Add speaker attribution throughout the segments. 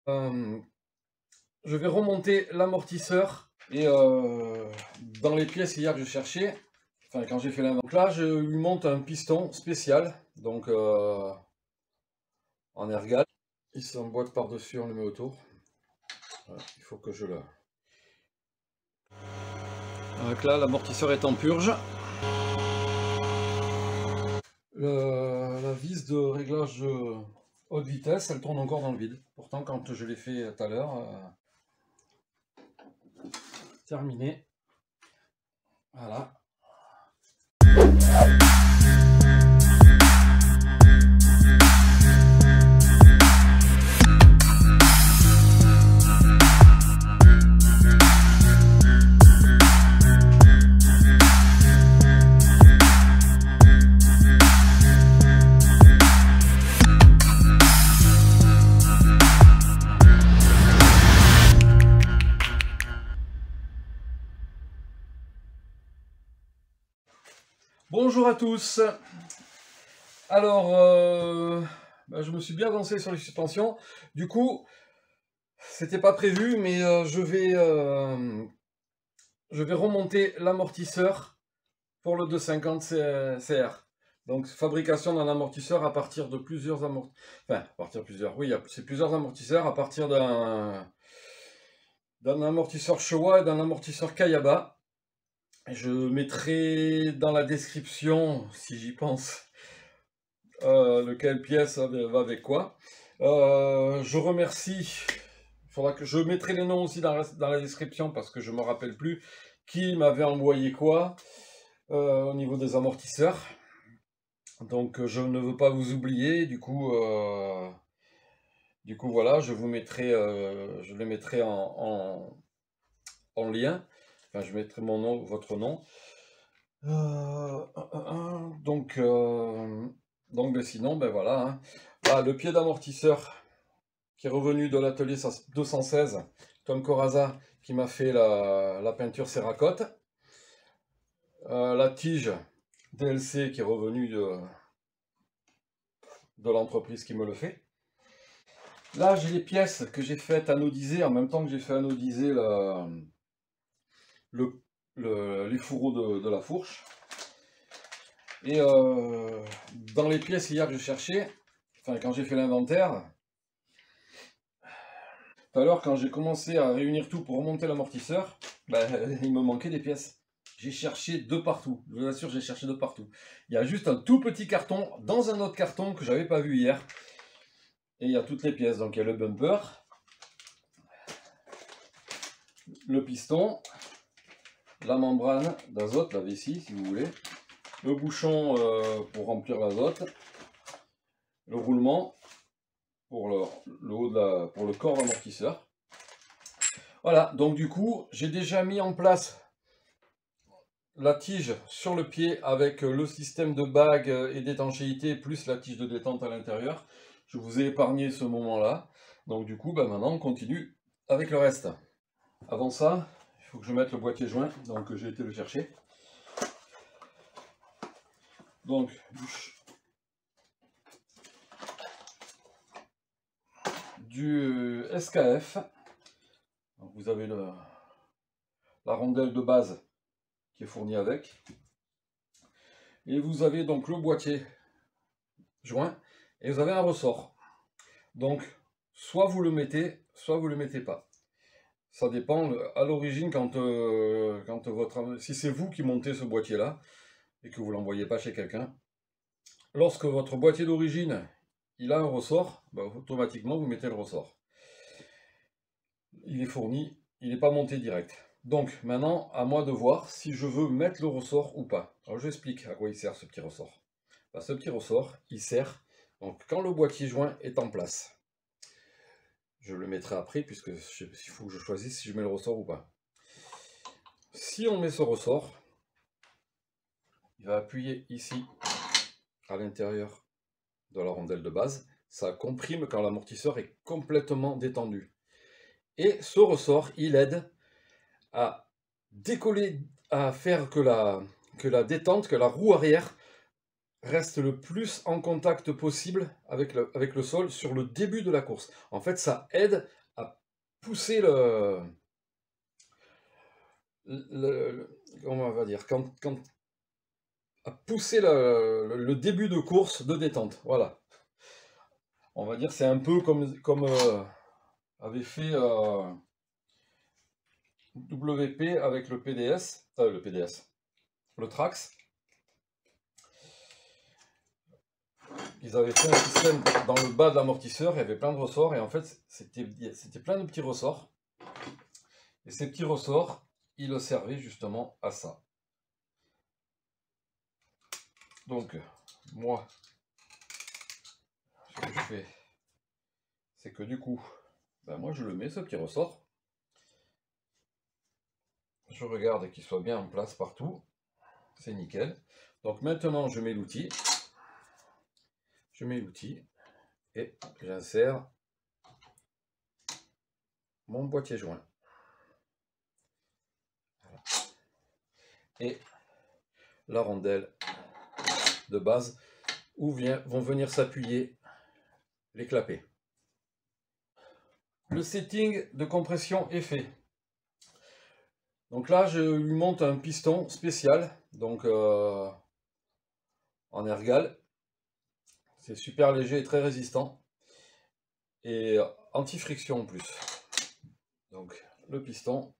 Speaker 1: Je vais remonter l'amortisseur et dans les pièces hier que je cherchais, enfin quand j'ai fait l'inventaire, là je lui monte un piston spécial, donc en ergal. Il s'emboîte par-dessus, on le met autour. Voilà, il faut que je le... Donc là l'amortisseur est en purge. La vis de réglage haute vitesse, elle tourne encore dans le vide. Pourtant quand je l'ai fait tout à l'heure, terminé. Voilà. Bonjour à tous. Alors, je me suis bien avancé sur les suspensions. Du coup, c'était pas prévu, mais je vais remonter l'amortisseur pour le 250 CR. Donc, fabrication d'un amortisseur à partir de plusieurs amortisseurs. Enfin, à partir de plusieurs. Oui, c'est plusieurs amortisseurs à partir d'un amortisseur Showa et d'un amortisseur Kayaba. Je mettrai dans la description, si j'y pense, lequel pièce va avec quoi. Je remercie, je mettrai les noms aussi dans la description parce que je ne me rappelle plus qui m'avait envoyé quoi au niveau des amortisseurs. Donc je ne veux pas vous oublier, du coup voilà, je les mettrai en lien. Enfin, je mettrai mon nom, votre nom. Donc sinon, ben voilà. Hein. Ah, le pied d'amortisseur qui est revenu de l'atelier 216, Tom Coraza, qui m'a fait la peinture Cerakote. La tige DLC qui est revenue de l'entreprise qui me le fait. Là, j'ai les pièces que j'ai faites anodiser en même temps que j'ai fait anodiser les fourreaux de la fourche. Et dans les pièces hier que je cherchais, enfin quand j'ai fait l'inventaire, tout à l'heure quand j'ai commencé à réunir tout pour remonter l'amortisseur, il me manquait des pièces. J'ai cherché de partout, je vous assure, j'ai cherché de partout. Il y a juste un tout petit carton dans un autre carton que j'avais pas vu hier. Et il y a toutes les pièces, donc il y a le bumper, le piston, la membrane d'azote, la vessie si vous voulez, le bouchon pour remplir l'azote, le roulement pour le haut pour le corps d'amortisseur. Voilà, donc du coup, j'ai déjà mis en place la tige sur le pied avec le système de bague et d'étanchéité plus la tige de détente à l'intérieur. Je vous ai épargné ce moment-là. Donc du coup, maintenant on continue avec le reste. Avant ça, il faut que je mette le boîtier joint, donc j'ai été le chercher. Donc, du SKF. Donc, vous avez la rondelle de base qui est fournie avec. Et vous avez donc le boîtier joint et vous avez un ressort. Donc, soit vous le mettez, soit vous le mettez pas. Ça dépend à l'origine si c'est vous qui montez ce boîtier là et que vous l'envoyez pas chez quelqu'un. Lorsque votre boîtier d'origine il a un ressort, automatiquement vous mettez le ressort. Il est fourni, il n'est pas monté direct. Donc maintenant, à moi de voir si je veux mettre le ressort ou pas. Alors je vous explique à quoi il sert ce petit ressort. Ce petit ressort, il sert donc quand le boîtier joint est en place. Je le mettrai après puisque il faut que je choisisse si je mets le ressort ou pas. Si on met ce ressort, il va appuyer ici à l'intérieur de la rondelle de base. Ça comprime quand l'amortisseur est complètement détendu. Et ce ressort, il aide à décoller, à faire que la détente, que la roue arrière reste le plus en contact possible avec le sol sur le début de la course. En fait, ça aide pousser comment on va dire, à pousser le début de course de détente. Voilà. On va dire c'est un peu comme avait fait WP avec le PDS, le Trax. Ils avaient fait un système dans le bas de l'amortisseur, il y avait plein de ressorts, et en fait, c'était plein de petits ressorts. Et ces petits ressorts, ils servaient justement à ça. Donc, moi, ce que je fais, c'est que du coup, moi je le mets, ce petit ressort. Je regarde qu'il soit bien en place partout. C'est nickel. Donc maintenant, je mets l'outil. Je mets l'outil et j'insère mon boîtier joint. Voilà. Et la rondelle de base où vont venir s'appuyer les clapets. Le setting de compression est fait. Donc là, je lui monte un piston spécial, donc en ergal. C'est super léger et très résistant. Et anti-friction en plus. Donc le piston.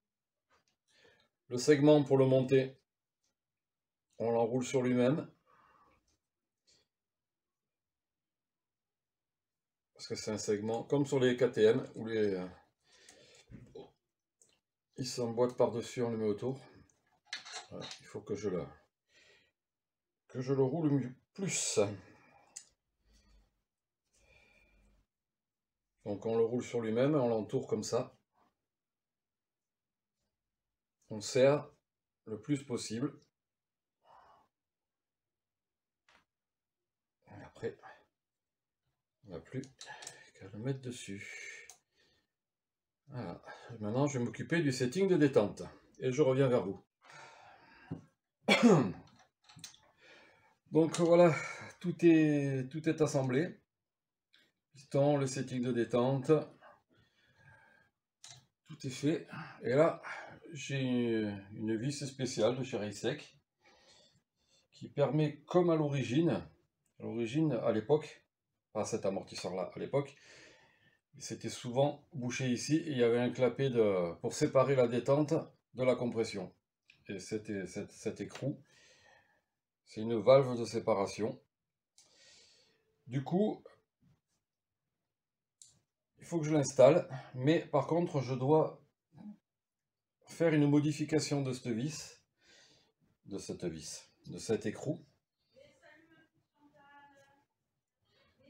Speaker 1: Le segment pour le monter, on l'enroule sur lui-même. Parce que c'est un segment, comme sur les KTM, où ils s'emboîtent par-dessus, on le met autour. Voilà, il faut que je le roule plus. Donc on le roule sur lui-même, on l'entoure comme ça. On serre le plus possible. Et après, on n'a plus qu'à le mettre dessus. Voilà. Maintenant, je vais m'occuper du setting de détente. Et je reviens vers vous. Donc voilà, tout est assemblé. Piston, le setting de détente. Tout est fait. Et là, j'ai une vis spéciale de chez Reisek qui permet, comme à l'origine, à l'époque, pas cet amortisseur-là, à l'époque, c'était souvent bouché ici et il y avait un clapet pour séparer la détente de la compression. Et cet écrou, c'est une valve de séparation. Du coup, il faut que je l'installe, mais par contre, je dois faire une modification de de cet écrou.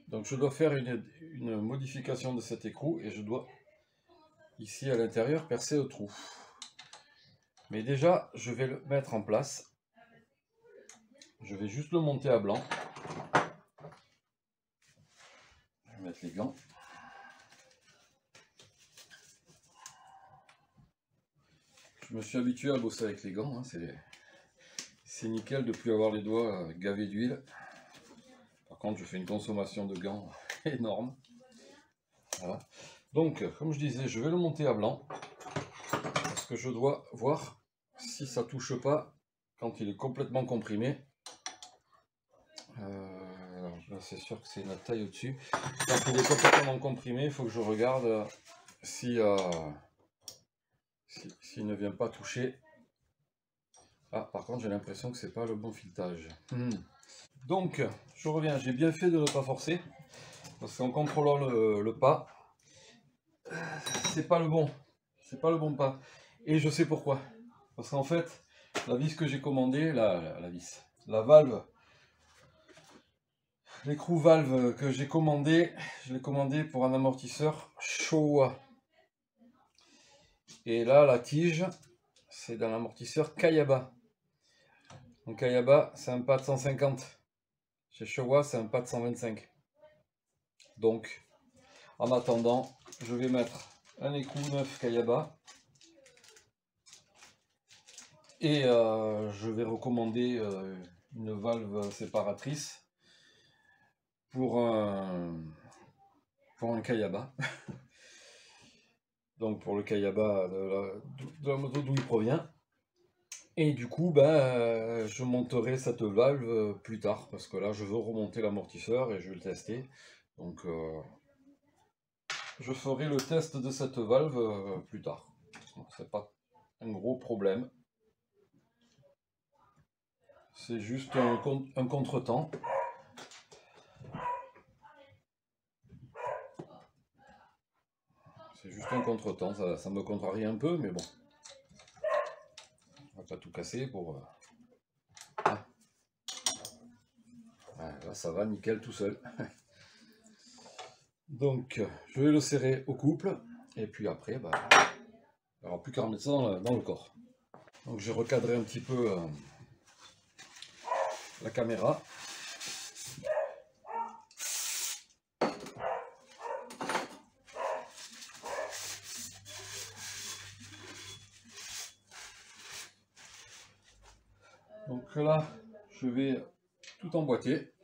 Speaker 1: Donc je dois faire une modification de cet écrou et je dois, ici à l'intérieur, percer le trou. Mais déjà, je vais le mettre en place. Je vais juste le monter à blanc. Je vais mettre les gants. Je me suis habitué à bosser avec les gants. Hein. C'est nickel de ne plus avoir les doigts gavés d'huile. Par contre, je fais une consommation de gants énorme. Voilà. Donc, comme je disais, je vais le monter à blanc. Parce que je dois voir si ça ne touche pas quand il est complètement comprimé. Alors là, c'est sûr que c'est une taille au-dessus. Quand il est complètement comprimé, il faut que je regarde s'il ne vient pas toucher. Ah, par contre, j'ai l'impression que c'est pas le bon filetage. Donc, je reviens. J'ai bien fait de ne pas forcer. Parce qu'en contrôlant le pas, c'est pas le bon. C'est pas le bon pas. Et je sais pourquoi. Parce qu'en fait, la vis que j'ai commandée, la valve, l'écrou valve que j'ai commandé, je l'ai commandé pour un amortisseur Showa. Et là, la tige, c'est dans l'amortisseur Kayaba. Donc Kayaba, c'est un pas de 150. Chez Showa, c'est un pas de 125. Donc, en attendant, je vais mettre un écrou neuf Kayaba. Et je vais recommander une valve séparatrice pour un Kayaba. donc pour le Kayaba de la moto d'où il provient. Et du coup, ben, je monterai cette valve plus tard, parce que là, je veux remonter l'amortisseur et je vais le tester. Donc, je ferai le test de cette valve plus tard. C'est pas un gros problème. C'est juste un contretemps. C'est juste un contretemps, ça me contrarie un peu, mais bon. On va pas tout casser pour... Ah. Ouais, là, ça va nickel tout seul. Donc, je vais le serrer au couple, et puis après, bah, il n'y aura plus qu'à remettre ça dans le corps. Donc, j'ai recadré un petit peu la caméra. Donc là, je vais tout emboîter.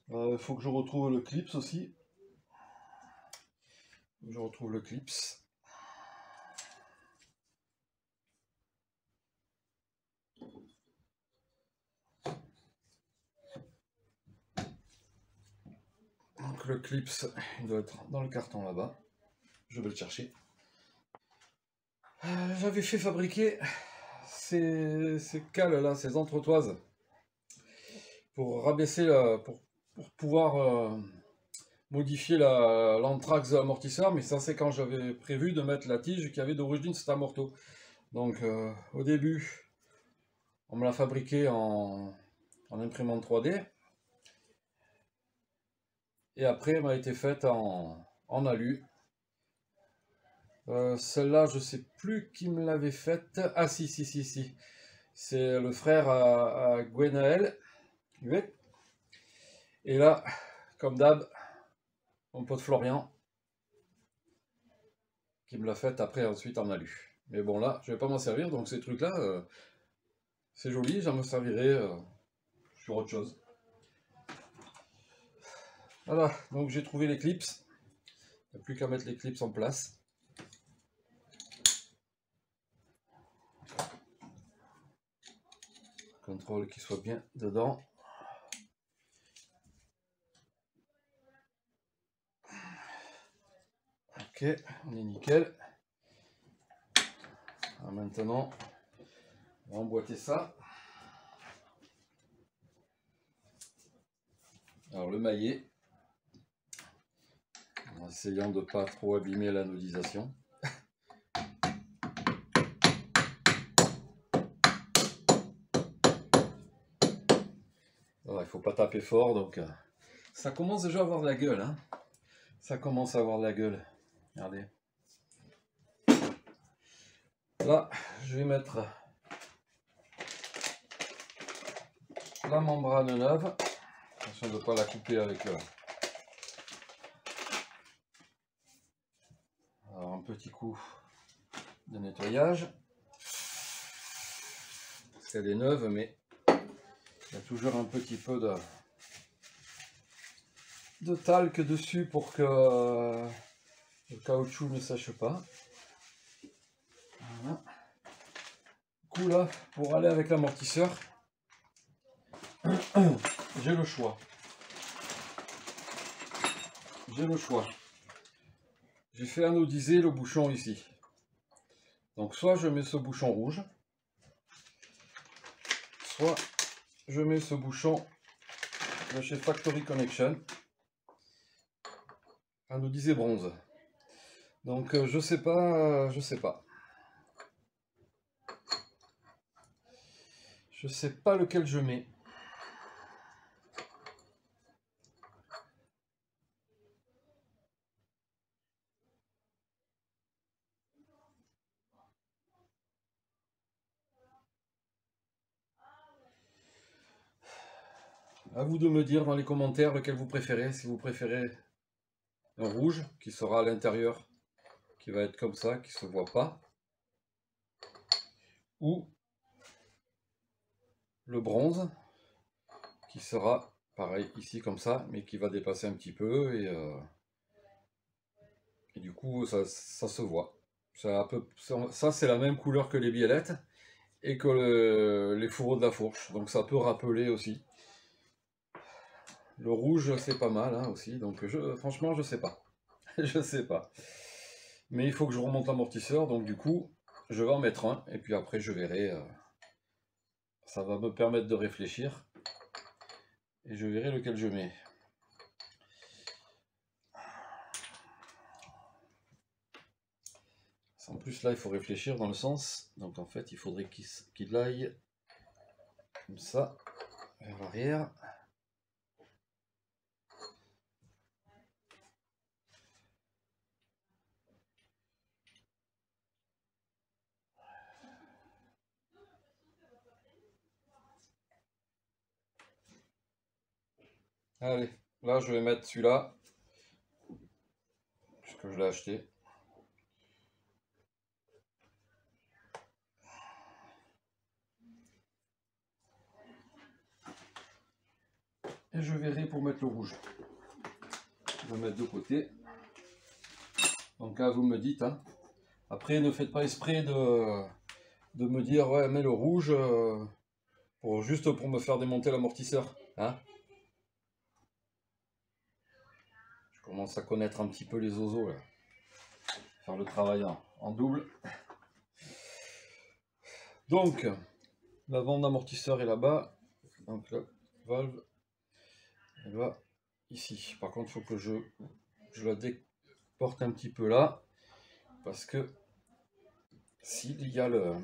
Speaker 1: Il faut que je retrouve le clips aussi. Je retrouve le clips. Donc le clips, il doit être dans le carton là-bas. Je vais le chercher. J'avais fait fabriquer ces cales là, ces entretoises pour rabaisser, pour pouvoir modifier l'anthrax de l'amortisseur, mais ça c'est quand j'avais prévu de mettre la tige qui avait d'origine cet amorto. Donc au début, on me l'a fabriqué en imprimante 3D, et après elle m'a été faite en alu. Celle-là, je sais plus qui me l'avait faite. Ah si. C'est le frère à Gwenaël. Et là, comme d'hab, mon pote Florian, qui me l'a faite après ensuite en alu. Mais bon là, je vais pas m'en servir, donc ces trucs-là, c'est joli, j'en me servirai sur autre chose. Voilà, donc j'ai trouvé les clips. Il n'y a plus qu'à mettre les clips en place. Contrôle qu'il soit bien dedans. Ok, on est nickel. Alors maintenant, on va emboîter ça. Alors le maillet, en essayant de ne pas trop abîmer l'anodisation. Alors, il ne faut pas taper fort, donc ça commence déjà à avoir de la gueule. Hein. Ça commence à avoir de la gueule. Regardez. Là, je vais mettre la membrane neuve. Attention de ne pas la couper avec alors, un petit coup de nettoyage. Parce qu'elle est neuve, mais il y a toujours un petit peu de talc dessus pour que le caoutchouc ne sèche pas. Voilà. Du coup là, pour aller avec l'amortisseur, j'ai le choix. J'ai fait anodiser le bouchon ici. Donc soit je mets ce bouchon rouge, soit je mets ce bouchon de chez Factory Connection, anodisé bronze. Donc je sais pas. Je sais pas lequel je mets. À vous de me dire dans les commentaires lequel vous préférez. Si vous préférez un rouge qui sera à l'intérieur, qui va être comme ça, qui se voit pas, ou le bronze qui sera pareil ici comme ça, mais qui va dépasser un petit peu Et du coup, ça se voit. Ça, c'est la même couleur que les biellettes et que les fourreaux de la fourche. Donc ça peut rappeler aussi. Le rouge, c'est pas mal hein, aussi. Donc franchement, je sais pas. Je sais pas. Mais il faut que je remonte l'amortisseur. Donc du coup, je vais en mettre un. Et puis après, je verrai. Ça va me permettre de réfléchir. Et je verrai lequel je mets. En plus, là, il faut réfléchir dans le sens. Donc, en fait, il faudrait qu'il aille comme ça, vers l'arrière. Allez, là, je vais mettre celui-là, puisque je l'ai acheté. Et je verrai pour mettre le rouge. Je vais mettre de côté. Donc là, vous me dites. Hein. Après, ne faites pas exprès de me dire, ouais, mets le rouge juste pour me faire démonter l'amortisseur. Hein. Je commence à connaître un petit peu les oseaux, là. Faire le travail en double. Donc, la bande d'amortisseur est là-bas. Donc, la valve, elle va ici. Par contre, il faut que je la déporte un petit peu là. Parce que s'il y a le...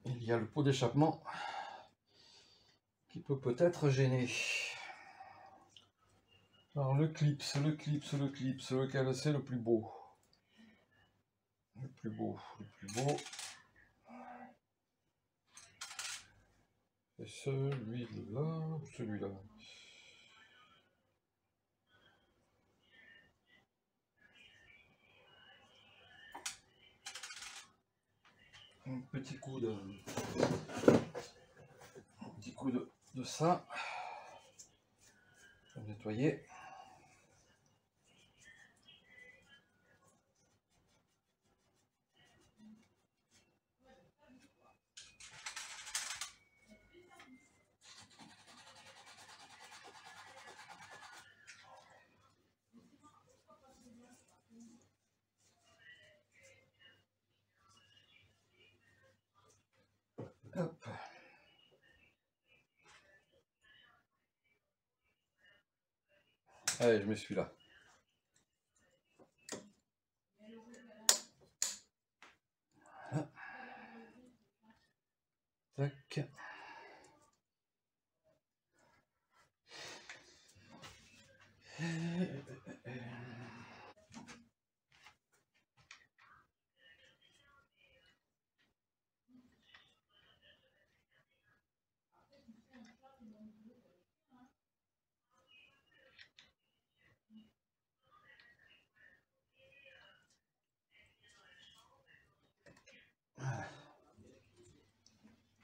Speaker 1: Il y a le pot d'échappement qui peut peut-être gêner. Alors le clips, lequel c'est le plus beau? Le plus beau. Et celui-là. Un petit coup de ça. Je vais nettoyer. Hop. Allez, je me suis là. Voilà. Tac.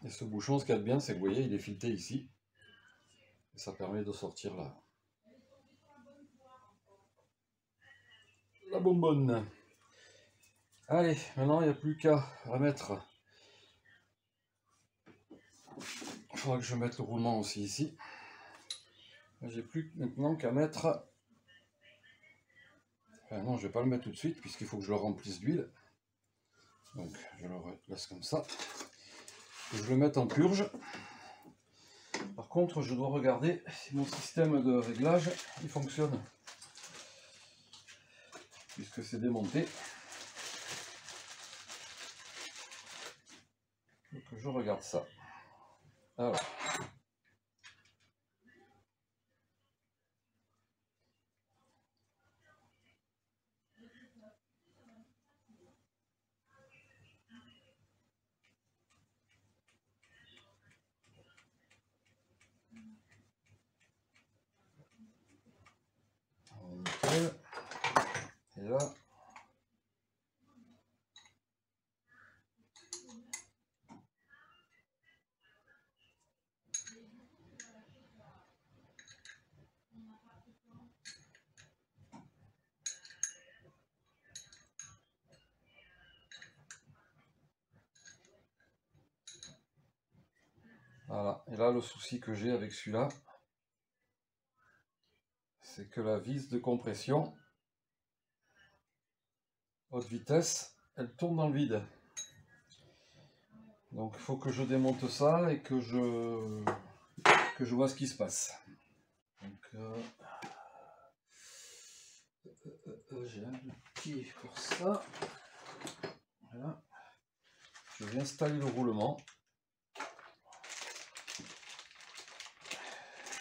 Speaker 1: Et ce bouchon, ce qu'il y a de bien, c'est que vous voyez, il est fileté ici. Et ça permet de sortir la bonbonne. Allez, maintenant il n'y a plus qu'à remettre. Il faudra que je mette le roulement aussi ici. J'ai plus maintenant qu'à mettre. Enfin, non, je vais pas le mettre tout de suite puisqu'il faut que je le remplisse d'huile. Donc je le laisse comme ça. Et je le mette en purge. Par contre, je dois regarder si mon système de réglage il fonctionne. Puisque c'est démonté. Donc je regarde ça. Alors. Nickel. Et là. Voilà, et là le souci que j'ai avec celui-là, c'est que la vis de compression haute vitesse, elle tourne dans le vide. Donc il faut que je démonte ça et que je vois ce qui se passe. Donc j'ai un outil pour ça. Voilà. Je vais installer le roulement.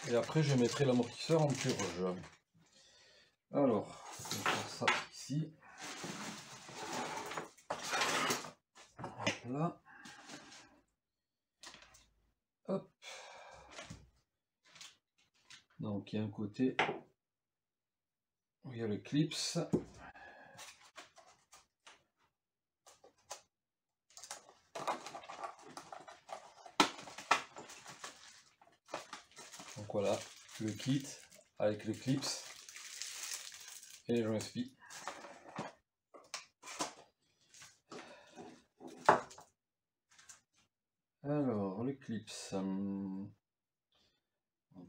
Speaker 1: Et après je mettrai l'amortisseur en purge. Alors, je vais faire ça ici. Là. Hop. Donc il y a un côté où il y a le clips. Donc voilà, le kit avec le clips et les joints spi. Alors, les clips. Donc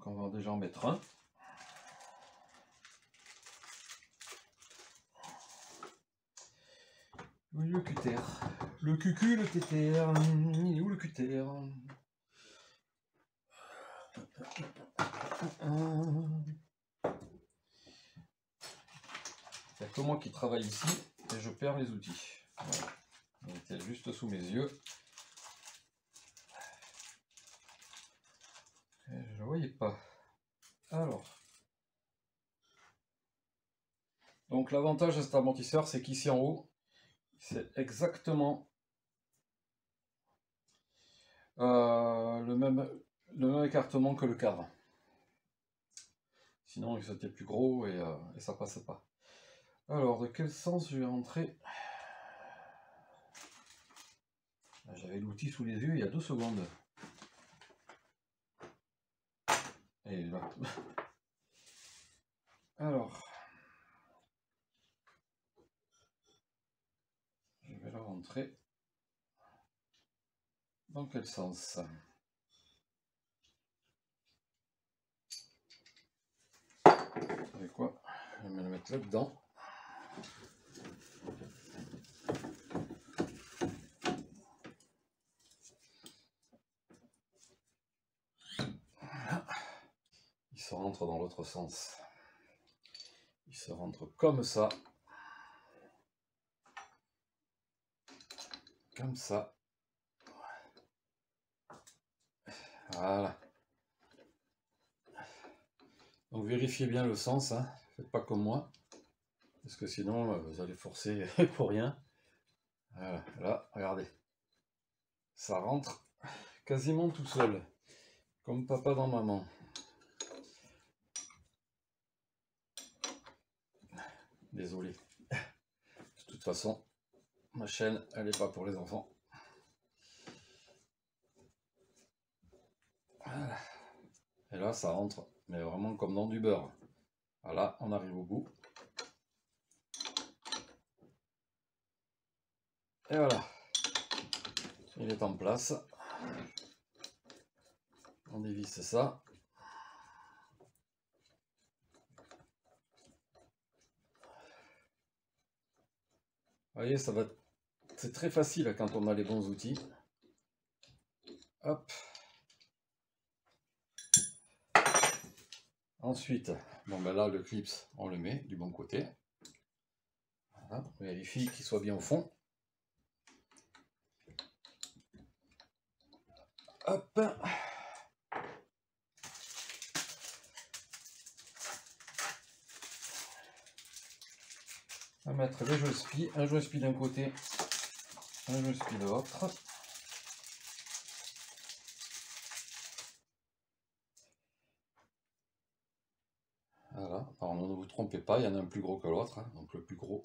Speaker 1: on va déjà en mettre un. Oui, le cutter. Le cucu, le téter. Il est où le cutter? Il n'y a que moi qui travaille ici et je perds les outils. Voilà. Il était juste sous mes yeux. Et je ne le voyais pas. Alors. Donc l'avantage de cet amortisseur, c'est qu'ici en haut, c'est exactement le même écartement que le cadre. Sinon il était plus gros et ça passe pas. Alors de quel sens je vais rentrer? J'avais l'outil sous les yeux il y a 2 secondes. Et là. Alors. Je vais la rentrer. Dans quel sens? Vous savez quoi? Je vais me le mettre là-dedans. Voilà. Il se rentre dans l'autre sens. Il se rentre comme ça. Comme ça. Voilà. Donc vérifiez bien le sens, hein. Faites pas comme moi. Parce que sinon vous allez forcer pour rien. Voilà, là, regardez. Ça rentre quasiment tout seul. Comme papa dans maman. Désolé. De toute façon, ma chaîne, elle n'est pas pour les enfants. Voilà. Et là, ça rentre, mais vraiment comme dans du beurre. Voilà, on arrive au bout. Et voilà. Il est en place. On dévisse ça. Vous voyez, ça va. C'est très facile quand on a les bons outils. Hop. Ensuite, bon ben là le clips, on le met du bon côté. Voilà, on vérifie qu'il soit bien au fond. Hop. On va mettre les joints spi, un joint spi d'un côté, un joint spi de l'autre. Voilà, alors ne vous trompez pas, il y en a un plus gros que l'autre, hein. Donc le plus gros,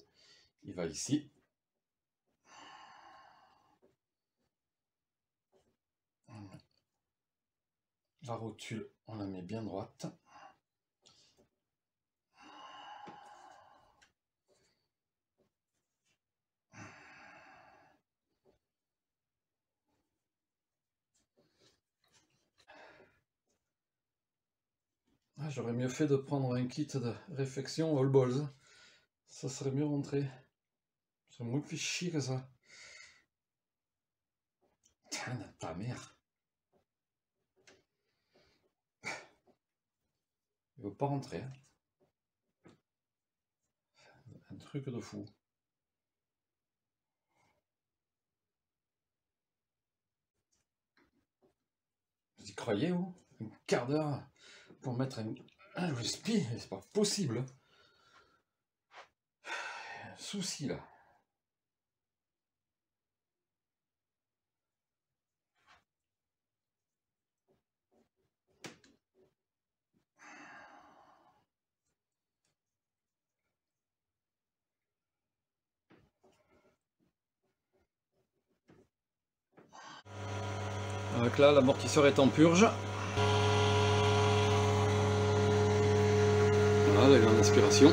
Speaker 1: il va ici. La rotule, on la met bien droite. J'aurais mieux fait de prendre un kit de réflexion All Balls. Ça serait mieux rentré. C'est moins plus chier que ça. Tiens, ta mère. Il veut pas rentrer. Hein. Un truc de fou. Vous y croyez, vous? Un quart d'heure pour mettre un USB, c'est pas possible. Un souci là. Donc là, l'amortisseur est en purge. Voilà, la grande aspiration.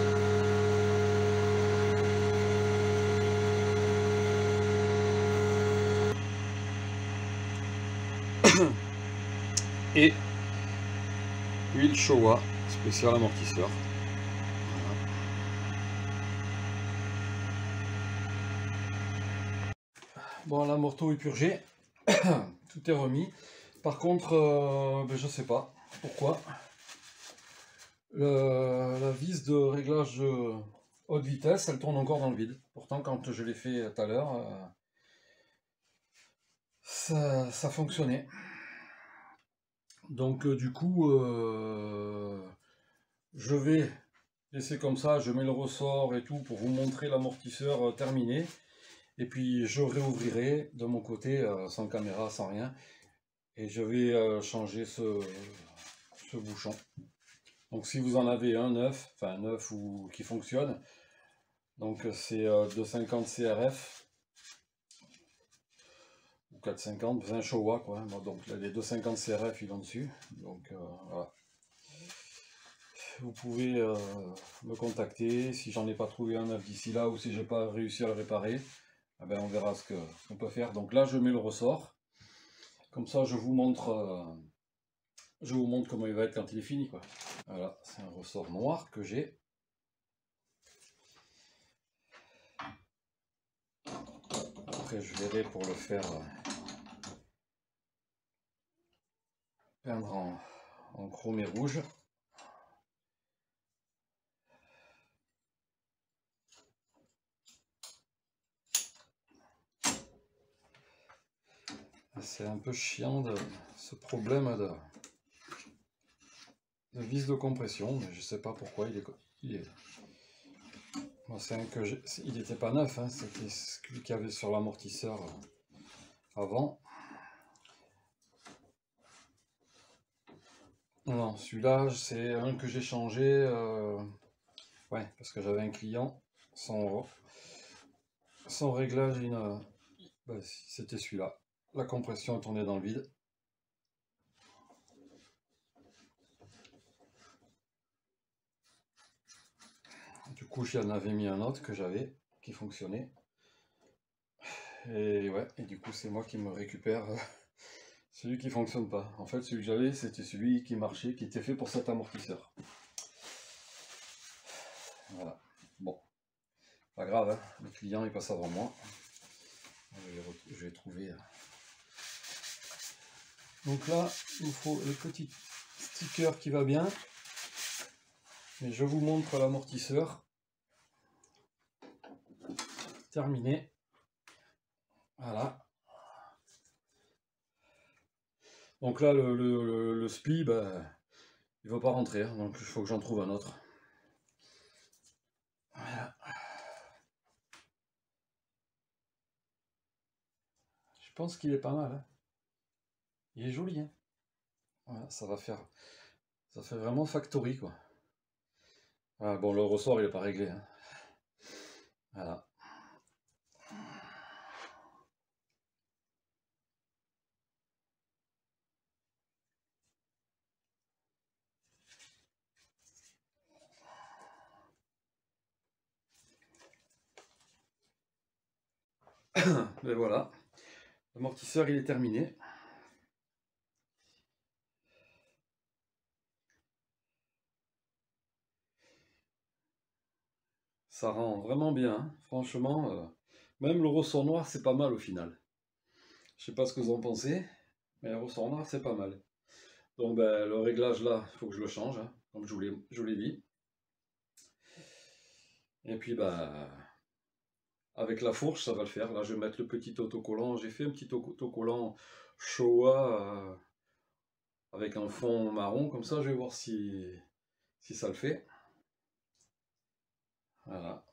Speaker 1: Et huile Showa, spécial amortisseur. Voilà. Bon, l'amorto est purgé. Tout est remis. Par contre, je sais pas pourquoi. La vis de réglage haute vitesse, elle tourne encore dans le vide. Pourtant, quand je l'ai fait tout à l'heure, ça fonctionnait. Donc, du coup, je vais laisser comme ça. Je mets le ressort et tout pour vous montrer l'amortisseur terminé. Et puis, je réouvrirai de mon côté, sans caméra, sans rien. Et je vais changer ce bouchon. Donc si vous en avez un neuf, enfin neuf ou qui fonctionne, donc c'est 250 CRF ou 450, c'est un Showa quoi. Bon, donc là, les 250 CRF ils vont dessus. Donc voilà. Vous pouvez me contacter si j'en ai pas trouvé un neuf d'ici là ou si j'ai pas réussi à le réparer. Eh ben, on verra ce qu'on peut faire. Donc là je mets le ressort. Comme ça je vous montre comment il va être quand il est fini quoi. Voilà, c'est un ressort noir que j'ai. Après je verrai pour le faire peindre en chromé rouge. C'est un peu chiant ce problème de vis de compression, mais je sais pas pourquoi il est... Moi, c'est un que il n'était pas neuf, hein, c'était celui qu'il y avait sur l'amortisseur avant. Non, celui-là, c'est un que j'ai changé, ouais, parce que j'avais un client, son réglage, bah, c'était celui-là. La compression est tournée dans le vide. Du coup, j'en avais mis un autre que j'avais, qui fonctionnait. Et ouais, et du coup, c'est moi qui me récupère celui qui fonctionne pas. En fait, celui que j'avais, c'était celui qui marchait, qui était fait pour cet amortisseur. Voilà. Bon, pas grave, hein. Le client il passe avant moi. Je vais trouver. Donc là, il faut le petit sticker qui va bien. Mais je vous montre l'amortisseur. Terminé. Voilà. Donc là, le spli, bah, il ne va pas rentrer. Hein, donc il faut que j'en trouve un autre. Voilà. Je pense qu'il est pas mal. Hein. Il est joli. Hein. Voilà, ça fait vraiment factory quoi. Ah, bon, le ressort il n'est pas réglé. Hein. Voilà. Mais voilà, l'amortisseur il est terminé. Ça rend vraiment bien, hein. Franchement, même le ressort noir, c'est pas mal au final. Je sais pas ce que vous en pensez, mais le ressort noir, c'est pas mal. Donc ben, le réglage là, il faut que je le change, hein, comme je vous l'ai dit. Et puis bah, avec la fourche, ça va le faire. Là, je vais mettre le petit autocollant. J'ai fait un petit autocollant Showa avec un fond marron, comme ça, je vais voir si ça le fait. Voilà.